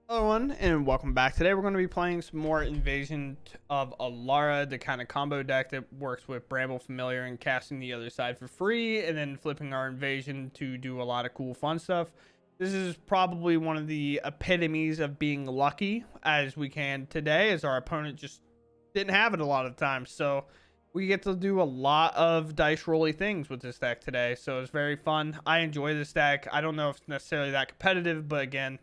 Hello everyone and welcome back. Today we're going to be playing some more Invasion of Alara, the kind of combo deck that works with Bramble Familiar and casting the other side for free, and then flipping our invasion to do a lot of cool fun stuff. This is probably one of the epitomes of being lucky as we can today, as our opponent just didn't have it a lot of times. So we get to do a lot of dice rolly things with this deck today. So it's very fun. I enjoy this deck. I don't know if it's necessarily that competitive, but again,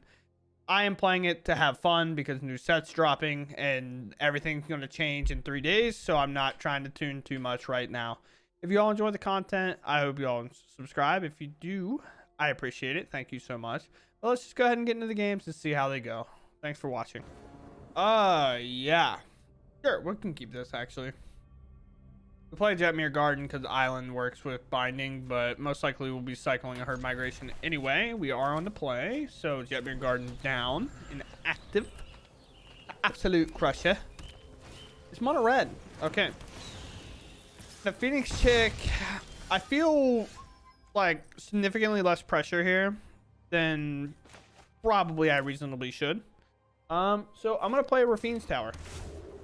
I am playing it to have fun because new sets dropping and everything's going to change in 3 days. So I'm not trying to tune too much right now. If you all enjoy the content, I hope you all subscribe. If you do, I appreciate it. Thank you so much. But let's just go ahead and get into the games and see how they go. Thanks for watching. Yeah. Sure, we can keep this actually. We play Jetmir Garden because Island works with binding, but most likely we'll be cycling a herd migration anyway. We are on the play, so Jetmir Garden down and active. Absolute crusher. It's mono red. Okay. The Phoenix Chick, I feel like significantly less pressure here than probably I reasonably should. So I'm gonna play Rafine's Tower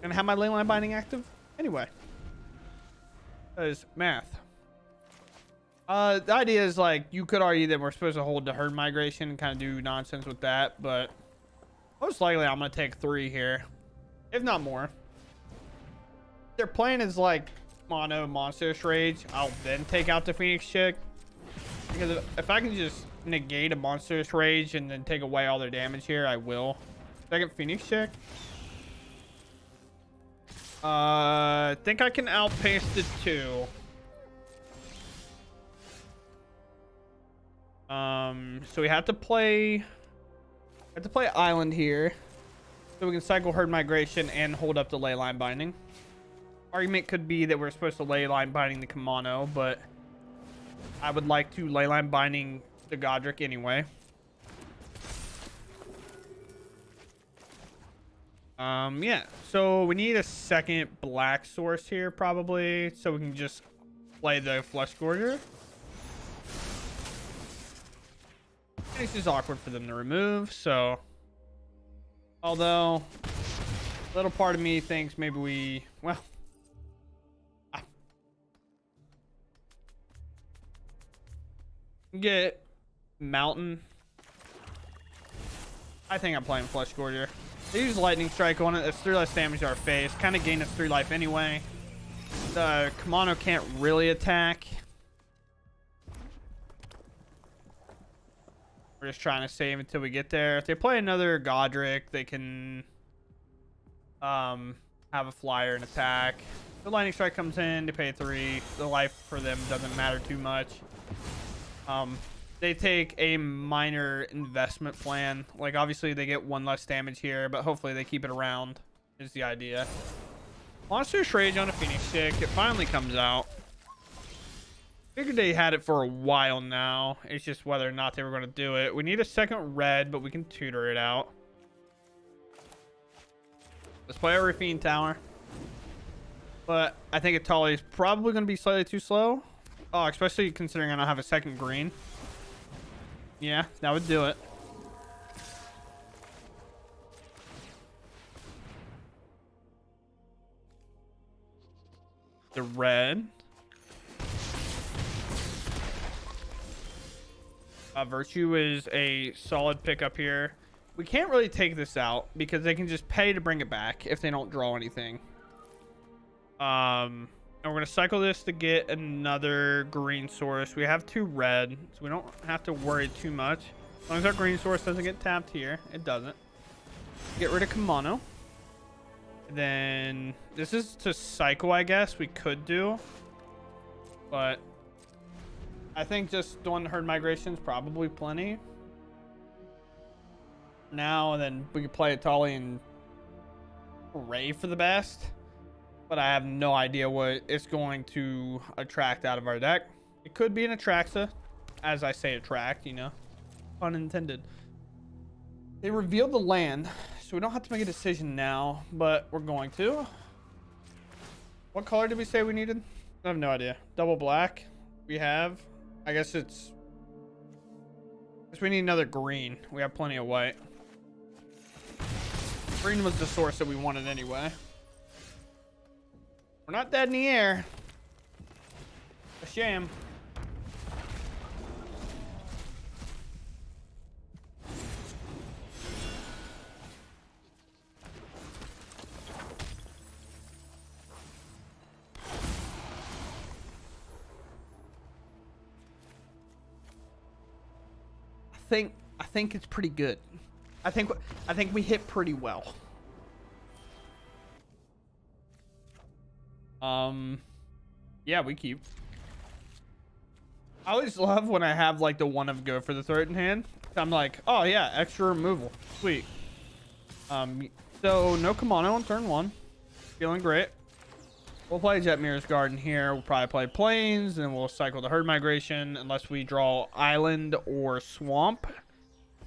and have my leyline binding active anyway. Is math. The idea is like you could argue that we're supposed to hold the herd migration and kind of do nonsense with that, but most likely I'm gonna take 3 here, if not more. Their plan is like mono monstrous rage. I'll then take out the Phoenix Chick because if I can just negate a monstrous rage and then take away all their damage here, I will. Second Phoenix Chick. I think I can outpace the 2. So we have to play Island here, so we can cycle herd migration and hold up the leyline binding. Argument could be that we're supposed to leyline binding the Kamano, but I would like to leyline binding the Godric anyway. Yeah, so we need a second black source here probably, so we can just play the Flesh Gorger. It's just awkward for them to remove, so although a little part of me thinks maybe we, well, get Mountain. I think I'm playing Flesh Gorger. They use Lightning Strike on it. That's 3 less damage to our face. Kind of gain us 3 life anyway. The Kamano can't really attack. We're just trying to save until we get there. If they play another Godric, they can have a flyer and attack. The Lightning Strike comes in, they pay 3. The life for them doesn't matter too much. They take a minor investment plan. Like, obviously, they get 1 less damage here, but hopefully they keep it around, is the idea. Monstrous Rage on a Phoenix Chick. It finally comes out. Figured they had it for a while now. It's just whether or not they were going to do it. We need a second red, but we can tutor it out. Let's play our Rafine Tower. But I think Atali is probably going to be slightly too slow. Oh, especially considering I don't have a second green. Yeah, that would do it. The red. Virtue is a solid pickup here. We can't really take this out because they can just pay to bring it back if they don't draw anything. And we're going to cycle this to get another green source. We have 2 red, so we don't have to worry too much. As long as our green source doesn't get tapped here. It doesn't. Get rid of Kamano. Then this is to cycle, I guess, we could do. But I think just doing herd migration is probably plenty. Now, and then we could play Atali and pray for the best. But I have no idea what it's going to attract out of our deck. It could be an Atraxa. As I say attract, you know. Unintended. They revealed the land, so we don't have to make a decision now, but we're going to. What color did we say we needed? I have no idea. Double black. We have. I guess it's. I guess we need another green. We have plenty of white. Green was the source that we wanted anyway. We're not dead in the air. A shame. I think it's pretty good. I think we hit pretty well. Yeah, we keep. I always love when I have like the one of go for the threat in hand. I'm like, oh yeah, extra removal, sweet. So no Kamano on turn 1. Feeling great. We'll play Jetmir's Garden here. We'll probably play Plains, and we'll cycle the Herd Migration unless we draw Island or Swamp.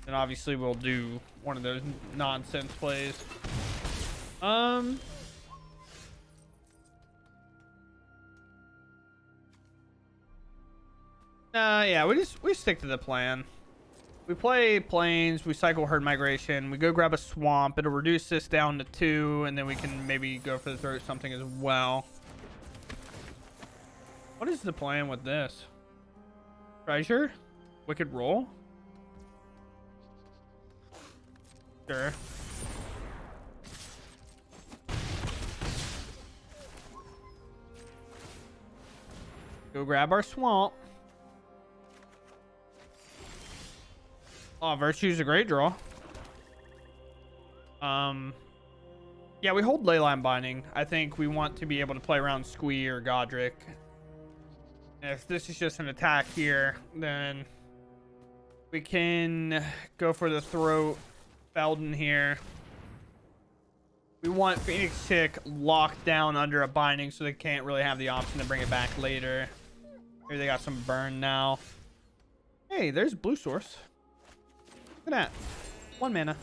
And obviously we'll do one of those nonsense plays. Yeah, we stick to the plan. We play Plains, we cycle Herd Migration, we go grab a Swamp. It'll reduce this down to 2, and then we can maybe go for the throat something as well. What is the plan with this? Treasure? Wicked Roll? Sure. Go grab our Swamp. Oh, Virtue's a great draw. Yeah, we hold Leyline Binding. I think we want to be able to play around Squee or Godric. And if this is just an attack here, then we can go for the throat. Felden here. We want Phoenix Chick locked down under a binding so they can't really have the option to bring it back later. Maybe they got some burn now. Hey, there's blue source. Look at that. 1 mana.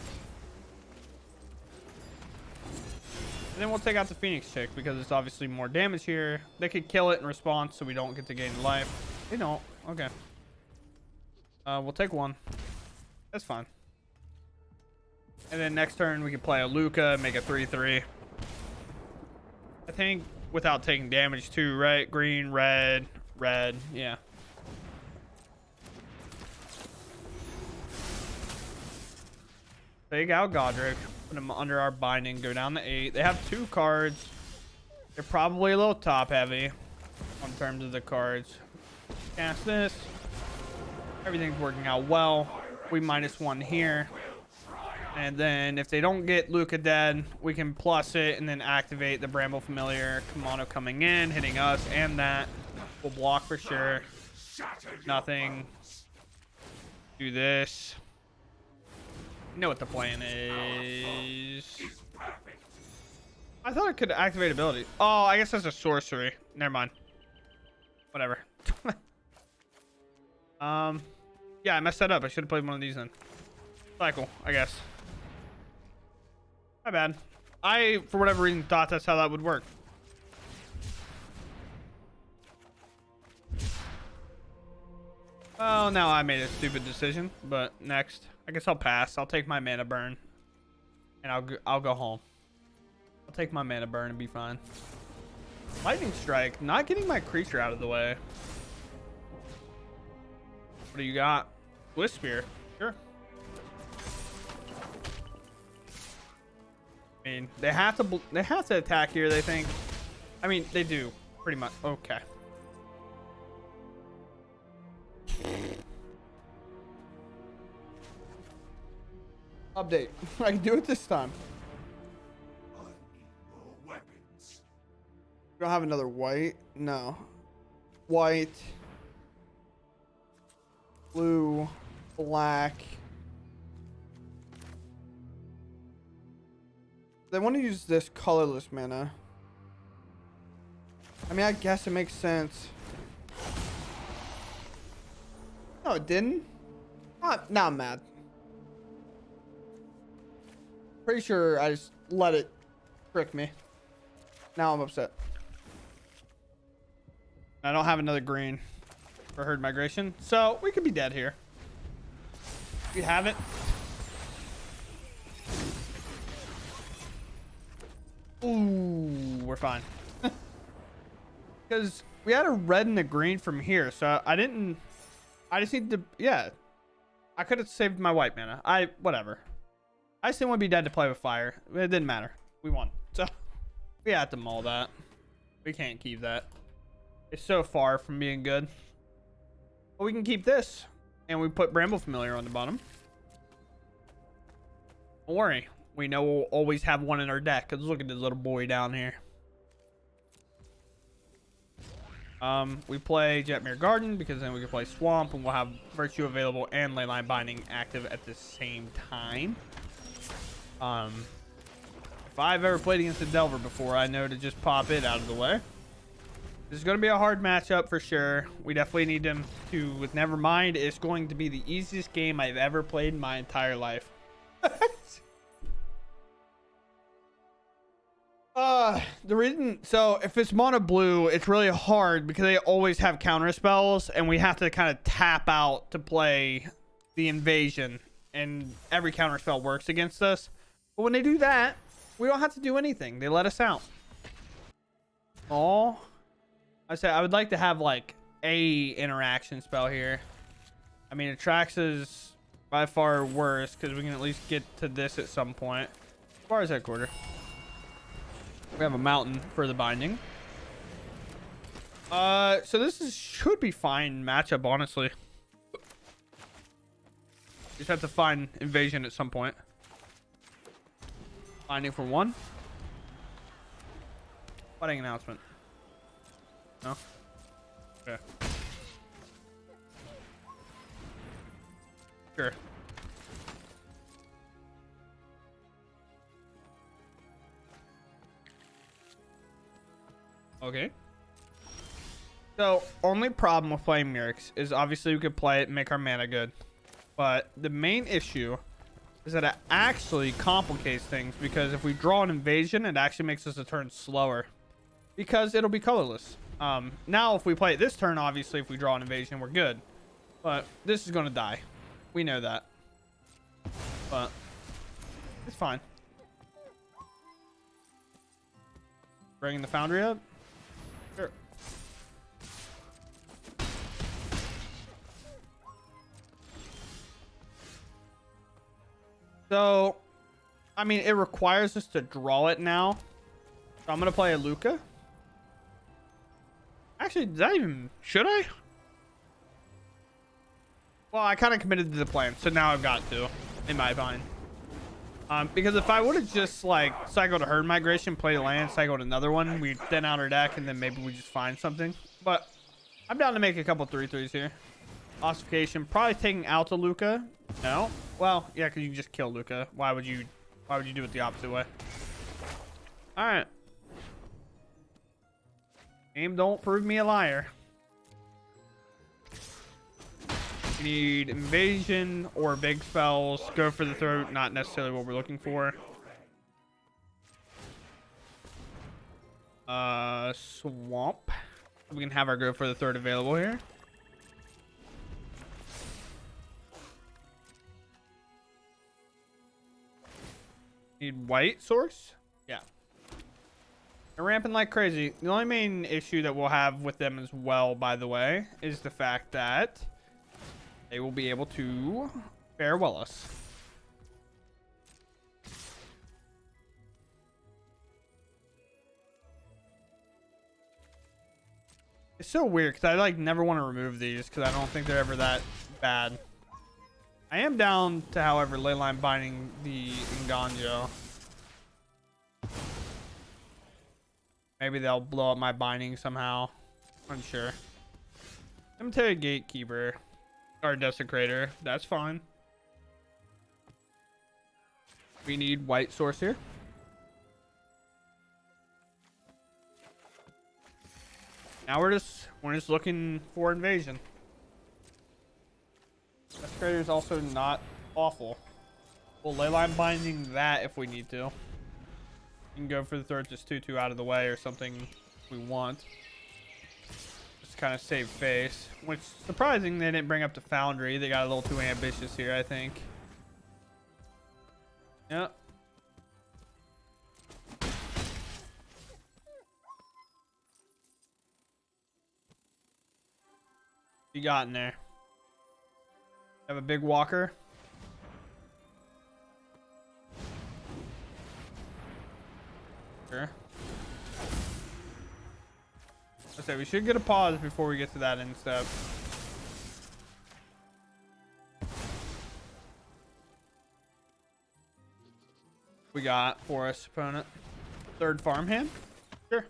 And then we'll take out the Phoenix Chick because it's obviously more damage here. They could kill it in response so we don't get to gain life. They don't. Okay. We'll take 1. That's fine. And then next turn we can play a Luca, make a 3/3. I think without taking damage too, right? Green, red, red. Yeah. Take out Godric, put him under our binding, go down to 8. They have 2 cards. They're probably a little top heavy on terms of the cards. Cast this. Everything's working out well. We -1 here. And then if they don't get Luca dead, we can plus it and then activate the Bramble Familiar. Kamano coming in, hitting us and that. We'll block for sure. Nothing. Do this. You know what the plan is. I thought it could activate ability. Oh, I guess that's a sorcery. Never mind. Whatever. Yeah, I messed that up. I should have played one of these then. Cycle, I guess. My bad. I, for whatever reason, thought that's how that would work. Well, now I made a stupid decision, but next. I guess I'll pass. I'll take my mana burn. And I'll go home. I'll take my mana burn and be fine. Lightning Strike. Not getting my creature out of the way. What do you got? Bliss Spear. Sure. I mean, they have to attack here, they think. I mean, they do. Pretty much. Okay. Update. I can do it this time. You don't have another white? No. White. Blue. Black. They want to use this colorless mana. I mean, I guess it makes sense. No, it didn't. Now I'm mad. Pretty sure I just let it trick me. Now I'm upset. I don't have another green for Herd Migration, so we could be dead here. You have it. Ooh, we're fine. Because we had a red and a green from here, so I just need to, yeah. I could have saved my white mana. Whatever. I just didn't want to be dead to play with fire. It didn't matter. We won. So, we had to mull that. We can't keep that. It's so far from being good. But we can keep this. And we put Bramble Familiar on the bottom. Don't worry. We know we'll always have one in our deck. Because look at this little boy down here. We play Jetmere Garden because then we can play Swamp and we'll have Virtue available and Leyline Binding active at the same time. If I've ever played against a Delver before, I know to just pop it out of the way. This is going to be a hard matchup for sure. We definitely need them to, with Nevermind, it's going to be the easiest game I've ever played in my entire life. The reason, so if it's mono blue, it's really hard because they always have counter spells and we have to kind of tap out to play the invasion and every counter spell works against us. But when they do that, we don't have to do anything. They let us out. Oh, I said I would like to have like a interaction spell here. I mean, Attrax is by far worse because we can at least get to this at some point. As far as headquarter. We have a mountain for the binding. So this should be fine matchup, honestly. Just have to find invasion at some point. Binding for 1. Fighting announcement. No? Okay. Sure. Okay. So, only problem with playing Mirix is obviously we could play it and make our mana good. But the main issue is that it actually complicates things because if we draw an invasion, it actually makes us a turn slower. Because it'll be colorless. Now, if we play it this turn, obviously, if we draw an invasion, we're good. But this is going to die. We know that. But it's fine. Bringing the Foundry up. Sure. So, I mean, it requires us to draw it now. So I'm going to play a Luca. Actually, did I even... Should I? Well, I kind of committed to the plan, so now I've got to, in my mind. Because if I would have just, like, cycled a Herd Migration, played a land, cycled another one, we'd thin out our deck, and then maybe we just find something. But I'm down to make a couple 3/3s here. Ossification, probably taking out the Luca. No? Well, yeah, because you can just kill Luca. Why would you do it the opposite way? Alright. Game don't prove me a liar. We need invasion or big spells. Go for the throat, not necessarily what we're looking for. Swamp. We can have our go for the third available here. Need white source? Yeah. They're ramping like crazy. The only main issue that we'll have with them as well, by the way, is the fact that they will be able to farewell us. It's so weird because I like never want to remove these because I don't think they're ever that bad. I am down to, however, Leyline Binding the Inganjo. Maybe they'll blow up my binding somehow. Unsure. Cemetery Gatekeeper. Or Desecrator. That's fine. We need white source here. Now we're just looking for invasion. Desecrator is also not awful. We'll Leyline Binding that if we need to. You can go for the third, just 2/2 out of the way or something if we want. Just kind of save face. Which, surprising they didn't bring up the Foundry. They got a little too ambitious here, I think. Yep. You got in there? Have a big walker. Sure. I say we should get a pause before we get to that end step. We got for us opponent. Third farmhand. Sure.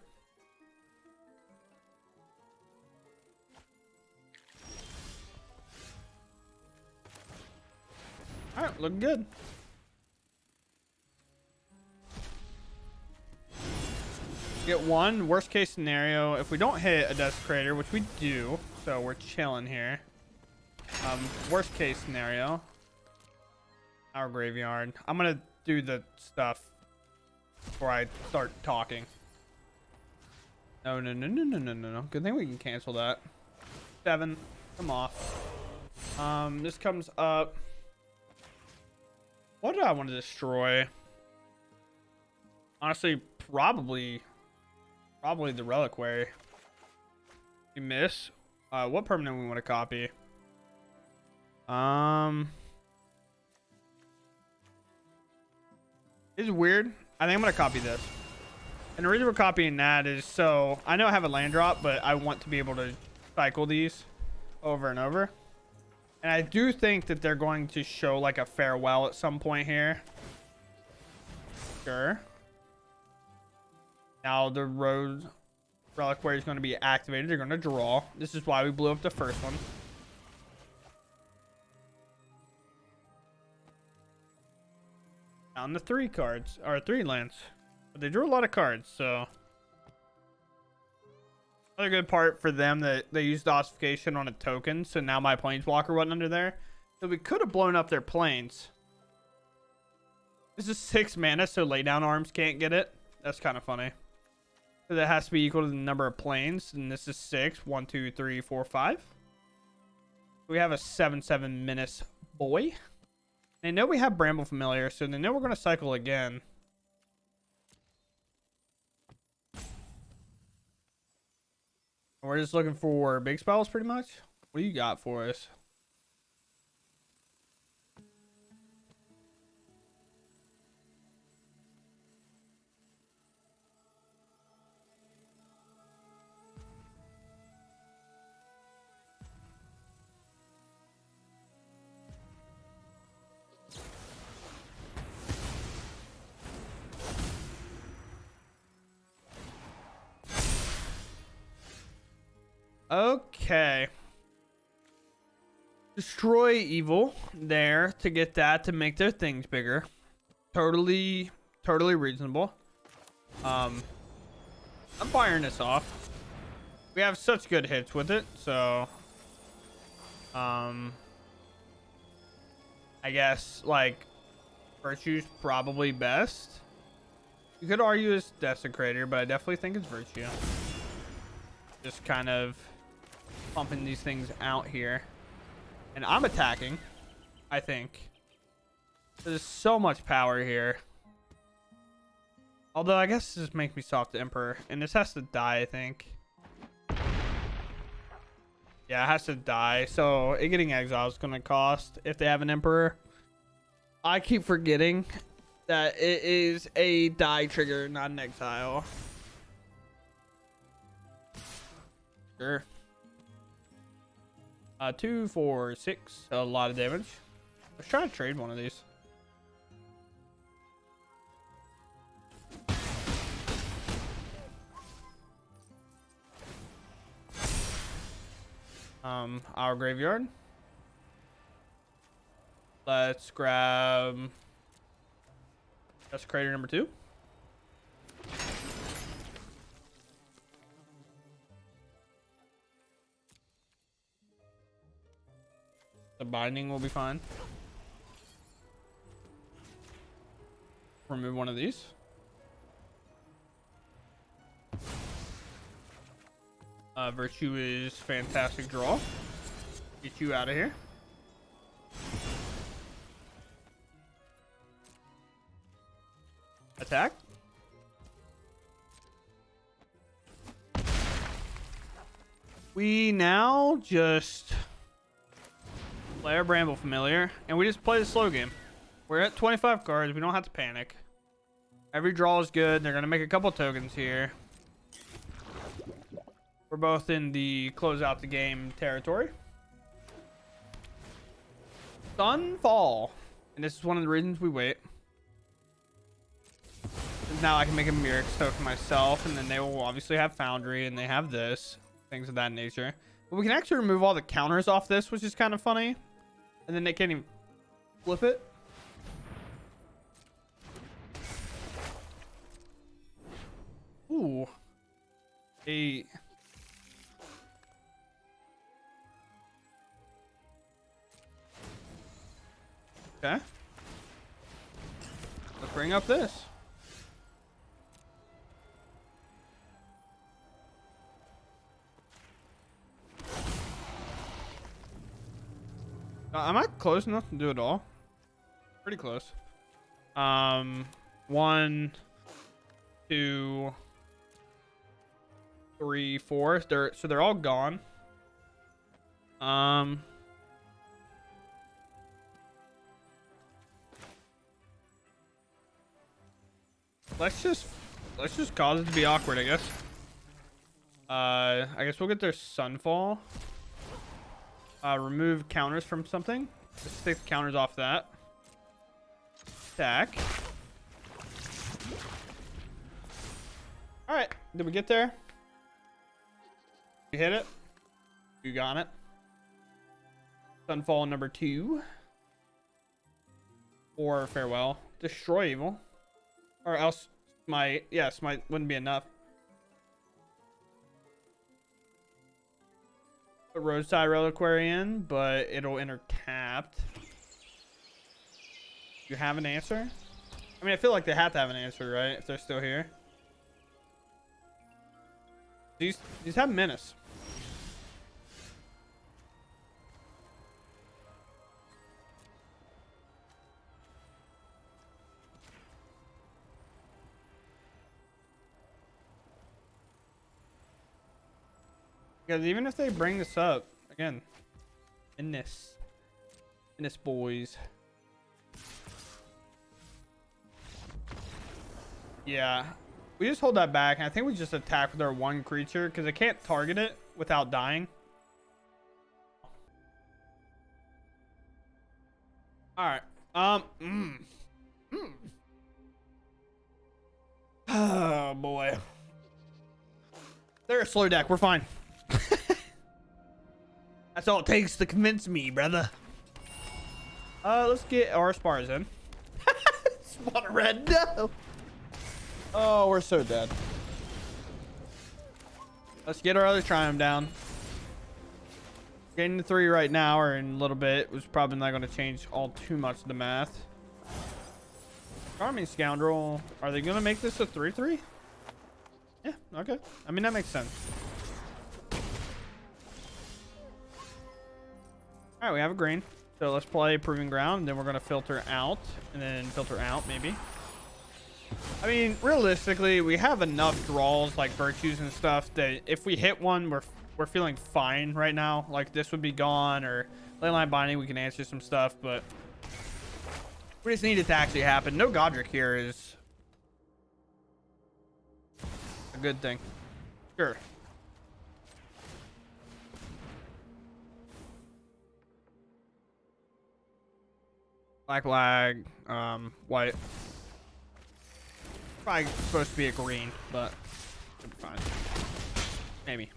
All right, looking good. Get one. Worst case scenario, if we don't hit a desecrator, which we do, so we're chilling here. Worst case scenario, our graveyard. I'm gonna do the stuff before I start talking. No. Good thing we can cancel that. 7. Come off. This comes up. What do I want to destroy? Honestly, probably the reliquary. You miss. What permanent we want to copy? It's weird. I think I'm gonna copy this. And the reason we're copying that is so I know I have a land drop, but I want to be able to cycle these over and over. And I do think that they're going to show like a farewell at some point here. Sure. Now the road reliquary is going to be activated. They're going to draw. This is why we blew up the first one. Down the 3 cards, or 3 lands. But they drew a lot of cards, so. Another good part for them that they used ossification on a token, so now my planeswalker wasn't under there. So we could have blown up their planes. This is 6 mana, so lay down arms can't get it. That's kind of funny. So that has to be equal to the number of planes, and this is 6. 1, 2, 3, 4, 5. We have a 7/7 menace boy. They know we have Bramble Familiar, so they know we're going to cycle again. We're just looking for big spells, pretty much. What do you got for us? Okay. Destroy evil there to get that to make their things bigger. Totally reasonable. I'm firing this off. We have such good hits with it, so I guess like Virtue's probably best. You could argue it's Desecrator, but I definitely think it's Virtue. Just kind of pumping these things out here. And I'm attacking, I think. There's so much power here. Although I guess this makes me soft to Emperor. And this has to die, I think. Yeah, it has to die. So it getting exiled is going to cost if they have an Emperor. I keep forgetting that it is a die trigger, not an exile. Sure. 2, 4, 6. A lot of damage. Let's try to trade one of these. Our graveyard. Let's grab Desecrator number 2. The binding will be fine. Remove one of these. Virtue is fantastic draw. Get you out of here. Attack. We now just Play our Bramble Familiar, and we just play the slow game. We're at 25 cards. We don't have to panic. Every draw is good. They're going to make a couple tokens here. We're both in the close out the game territory. Sunfall. And this is one of the reasons we wait. Now I can make a Mirror token myself, and then they will obviously have Foundry, and they have this. Things of that nature. But we can actually remove all the counters off this, which is kind of funny. And then they can't even flip it. Ooh. Okay. Let's bring up this. Am I close enough to do it all? Pretty close. 1, 2, 3, 4. So they're all gone. Let's just cause it to be awkward, I guess. I guess we'll get their Sunfall. Remove counters from something. Just take the counters off that. Attack. Alright, did we get there? You hit it? You got it. Sunfall number 2. Or Farewell. Destroy Evil. Or else Smite. Yeah, Smite wouldn't be enough. Put Roadside Reliquary in, but it'll enter tapped. You have an answer? I mean, I feel like they have to have an answer, right? If they're still here. These have Menace. Because even if they bring this up, again, in this boys. Yeah, we just hold that back, and I think we just attack with our one creature because it can't target it without dying. All right. Oh boy. They're a slow deck. We're fine. That's all it takes to convince me, brother. Let's get our spars in. Spot a red. No. Oh, we're so dead. Let's get our other Triumph down. Getting to 3 right now, or in a little bit, was probably not going to change all too much of the math. Charming Scoundrel. Are they going to make this a 3/3? Yeah, okay. I mean, that makes sense. All right, we have a green. So let's play Proving Ground, and then we're going to filter out, and then filter out, maybe. I mean, realistically, we have enough draws, like Virtues and stuff, that if we hit one, we're feeling fine right now. Like, this would be gone, or Leyline Binding, we can answer some stuff, but we just need it to actually happen. No Godric here is a good thing. Sure. Black lag, white. Probably supposed to be a green, but it'll be fine. Maybe.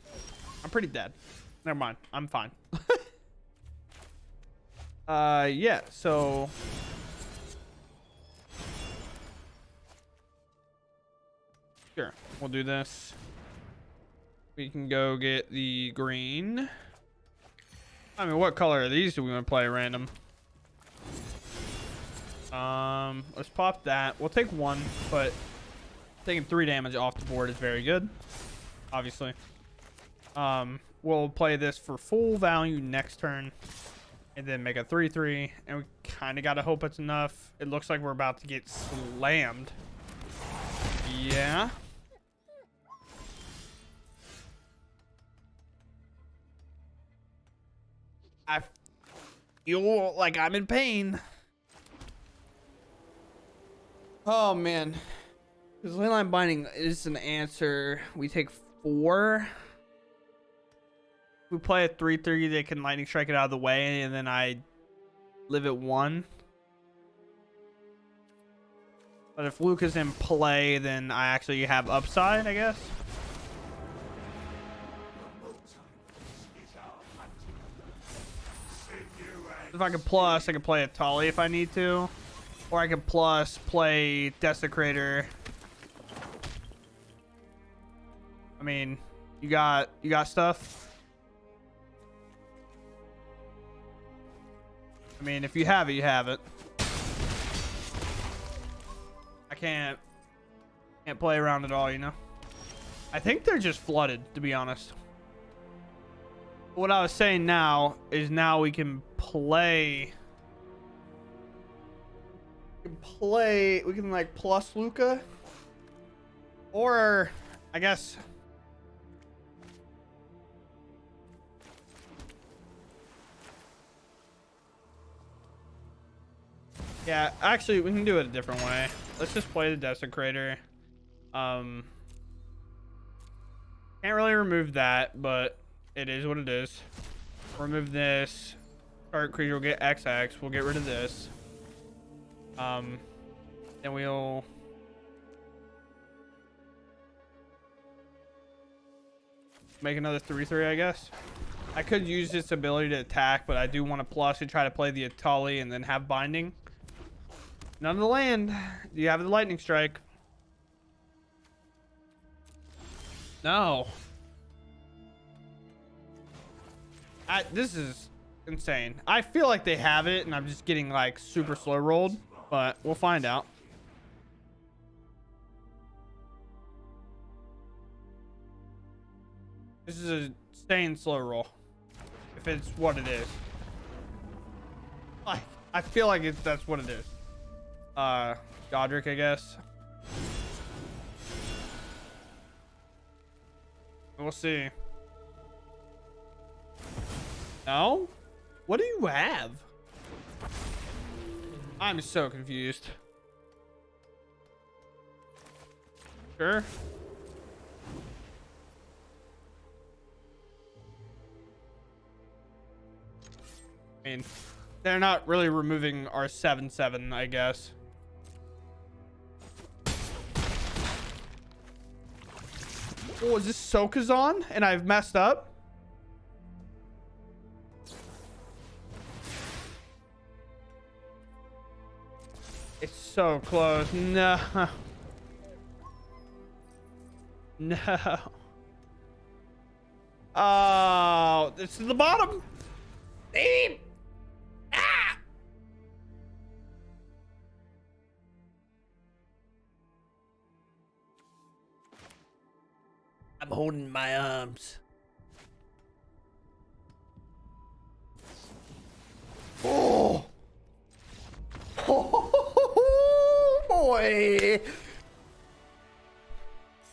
I'm pretty dead. Never mind. I'm fine. Yeah, so sure, we'll do this. We can go get the green. I mean, what color are these do we want to play random? Let's pop that. We'll take 1, but taking 3 damage off the board is very good, obviously. We'll play this for full value next turn, and then make a 3/3, and we kind of got to hope it's enough. It looks like we're about to get slammed. Yeah. feel like I'm in pain. Oh man, because Leyline Binding is an answer. We take 4. We play a 3/3. They can lightning strike it out of the way, and then I live at 1. But if Luke is in play, then I actually have upside, I guess. If I could plus, I could play a Tali if I need to. Or I could plus play Desecrator. I mean, you got stuff? I mean, if you have it, you have it. I can't play around at all, you know? I think they're just flooded, to be honest. What I was saying now is now we can play. We can like plus Luca. Or I guess. Yeah, actually we can do it a different way. Let's just play the Desecrator. Can't really remove that, but it is what it is. Remove this. Target creature will get XX. We'll get rid of this. Then we'll make another 3/3, I guess. I could use this ability to attack, but I do want to plus and try to play the Atali and then have binding. None of the land. Do you have the lightning strike? No. This is insane. I feel like they have it, and I'm just getting like super slow rolled, but we'll find out. This is a staying slow roll, if it's what it is. I feel like that's what it is. Godric, I guess. We'll see. No? What do you have? I'm so confused. Sure. I mean, they're not really removing our 7/7, I guess. Oh, is this Sokazon? And I've messed up? It's so close. No. No. Oh, this is the bottom. Damn. Ah. I'm holding my arms. Oh. Oh boy.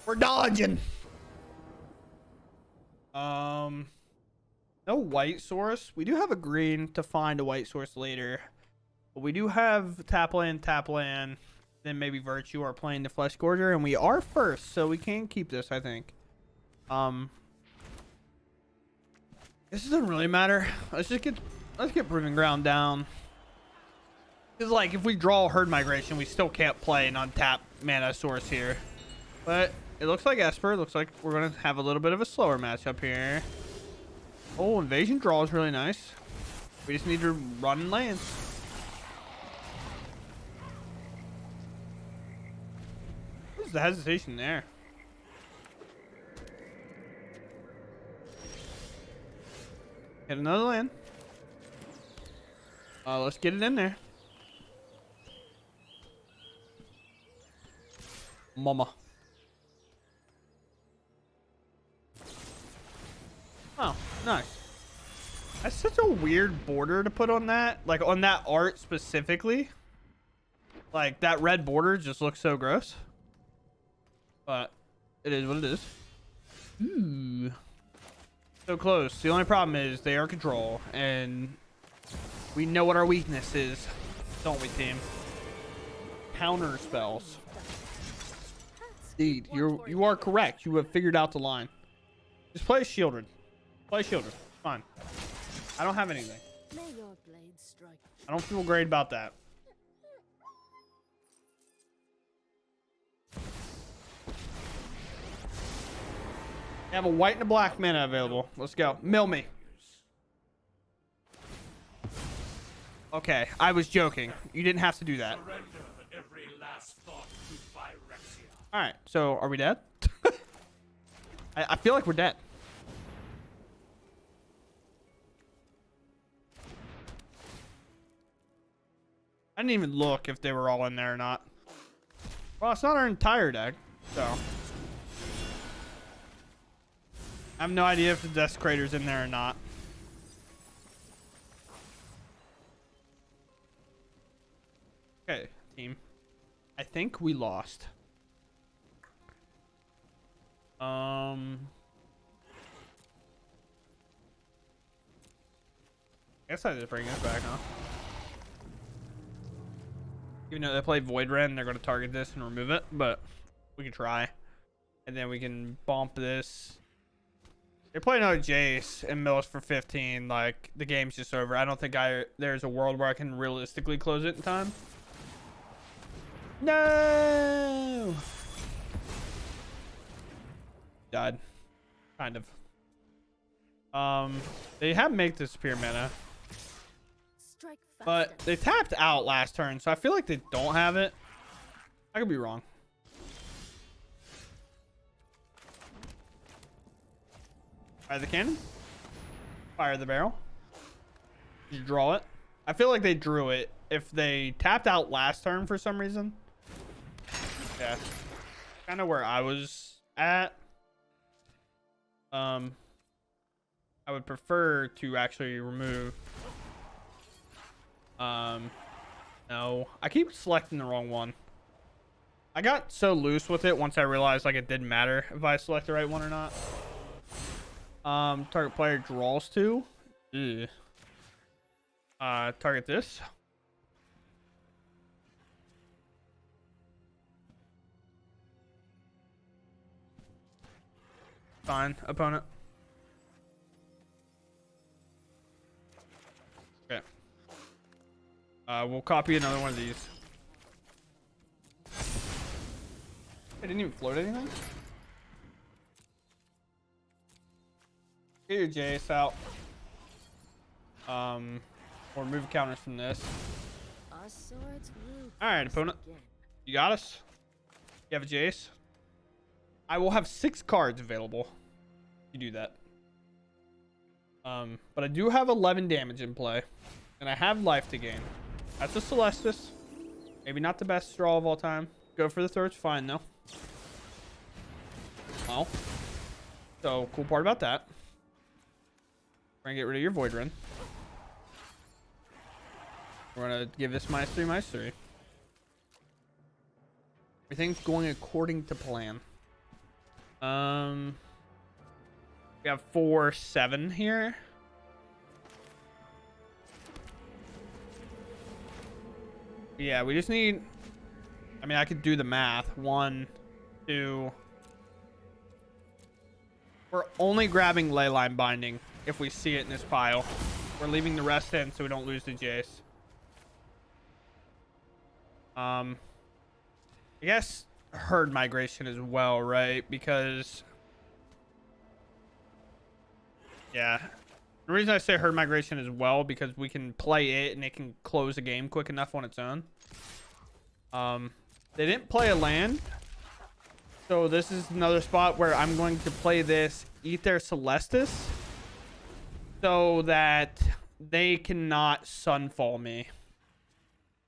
We're dodging. No white source. We do have a green to find a white source later. But we do have tap land, then maybe Virtue or playing the Flesh Gorger, and we are first, so we can keep this, I think. This doesn't really matter. Let's get Proving Ground down. Because like if we draw Herd Migration, we still can't play an untap mana source here. But it looks like Esper. It looks like we're gonna have a little bit of a slower matchup here. Oh, Invasion draw is really nice. We just need to run lands. What's the hesitation there? Get another land. Let's get it in there. Mama. Oh, nice. That's such a weird border to put on that. Like, on that art specifically. Like, that red border just looks so gross. But it is what it is. Ooh. So close. The only problem is they are control. And We know what our weakness is, don't we, team? Counter spells. Indeed, you are correct. You have figured out the line. Just play Shieldred. Play Shieldred. Fine. I don't have anything. I don't feel great about that. I have a white and a black mana available. Let's go. Mill me. Okay, I was joking. You didn't have to do that. Alright, so are we dead? I feel like we're dead. I didn't even look if they were all in there or not. Well, it's not our entire deck, so. I have no idea if the Desecrator's in there or not. Okay, team. I think we lost. I guess I just bring this back, huh? Even though they play Void Ren, they're going to target this and remove it, but we can try. And then we can bump this. They play another Jace and mill us for 15. Like, the game's just over. I don't think there's a world where I can realistically close it in time. No! Died. Kind of. They have make disappear mana. But they tapped out last turn, so I feel like they don't have it. I could be wrong. Fire the cannon. Fire the barrel. Did you draw it? I feel like they drew it. If they tapped out last turn for some reason. Yeah. Kind of where I was at. I would prefer to actually remove. No. I keep selecting the wrong one. I got so loose with it once I realized like it didn't matter if I select the right one or not. Target player draws 2. Ugh. Target this. Fine, opponent. Okay. We'll copy another one of these. I didn't even float anything. Get your Jace out. Or remove counters from this. Alright, opponent. You got us? You have a Jace? I will have 6 cards available. You do that. But I do have 11 damage in play. And I have life to gain. That's a Celestis. Maybe not the best draw of all time. Go for the third, fine though. Well. So, cool part about that. We're gonna get rid of your Void Ren. We're gonna give this -3, -3. Everything's going according to plan. We have 4, 7 here. Yeah, we just need. I mean, I could do the math. 1, 2. We're only grabbing Leyline Binding if we see it in this pile. We're leaving the rest in so we don't lose the Jace. I guess Herd Migration as well, right? Because yeah, the reason I say Herd Migration as well because we can play it and it can close the game quick enough on its own. They didn't play a land, so this is another spot where I'm going to play this, eat their Celestis, so that they cannot Sunfall me.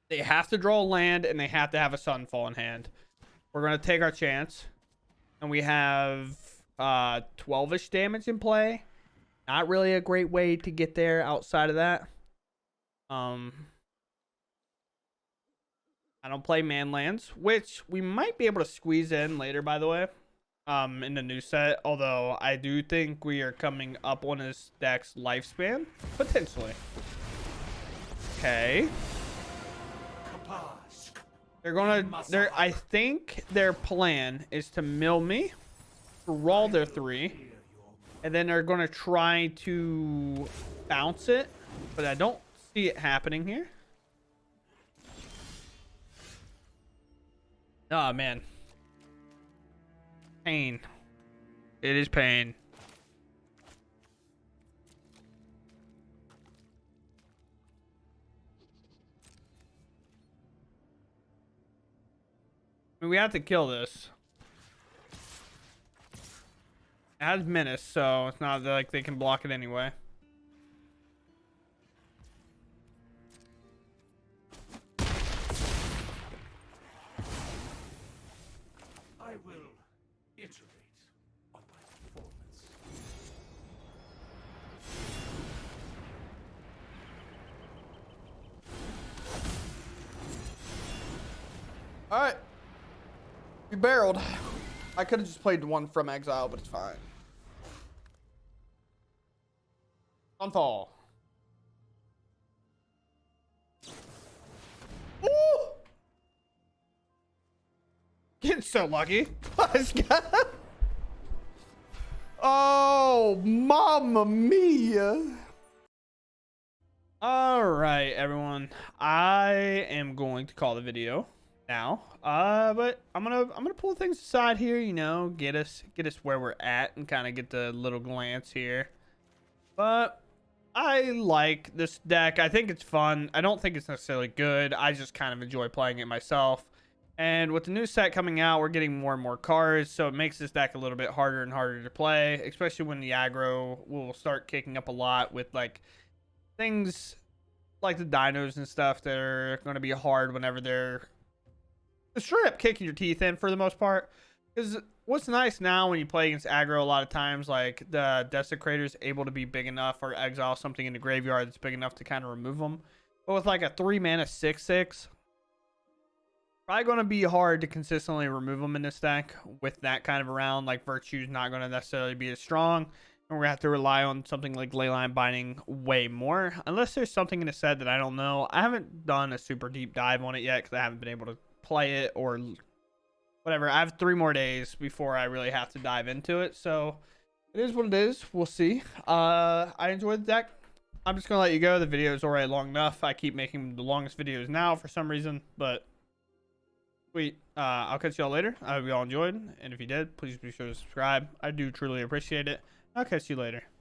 They have to draw a land and they have to have a Sunfall in hand. We're going to take our chance. And we have 12-ish damage in play. Not really a great way to get there outside of that. I don't play man lands, which we might be able to squeeze in later, by the way. In the new set. Although I do think we are coming up on his deck's lifespan. Potentially. Okay. I think their plan is to mill me, to roll their 3, and then they're gonna try to bounce it, but I don't see it happening here. Oh man. Pain. It is pain. I mean, we have to kill this. It has menace, so it's not like they can block it anyway. I will iterate on my performance. All right. We barreled. I could have just played one from exile, but it's fine. Unfall. Ooh! Getting so lucky. Oh, mamma mia. All right, everyone. I am going to call the video now. But I'm gonna pull things aside here, you know, get us where we're at and kind of get the little glance here. But I like this deck. I think it's fun. I don't think it's necessarily good. I just kind of enjoy playing it myself. And with the new set coming out, we're getting more and more cards, so it makes this deck a little bit harder and harder to play, especially when the aggro will start kicking up a lot with like things like the dinos and stuff that are going to be hard whenever they're straight up kicking your teeth in for the most part. Because what's nice now when you play against aggro, a lot of times, like the Desecrator is able to be big enough or exile something in the graveyard that's big enough to kind of remove them. But with like a 3-mana 6/6, probably going to be hard to consistently remove them in this deck with that kind of a round. Like Virtue's not going to necessarily be as strong. And we're going to have to rely on something like Leyline Binding way more. Unless there's something in the set that I don't know. I haven't done a super deep dive on it yet because I haven't been able to play it or whatever. I have 3 more days before I really have to dive into it. So it is what it is. We'll see. I enjoyed the deck. I'm just going to let you go. The video is already long enough. I keep making the longest videos now for some reason, but sweet. I'll catch y'all later. I hope you all enjoyed. And if you did, please be sure to subscribe. I do truly appreciate it. I'll catch you later.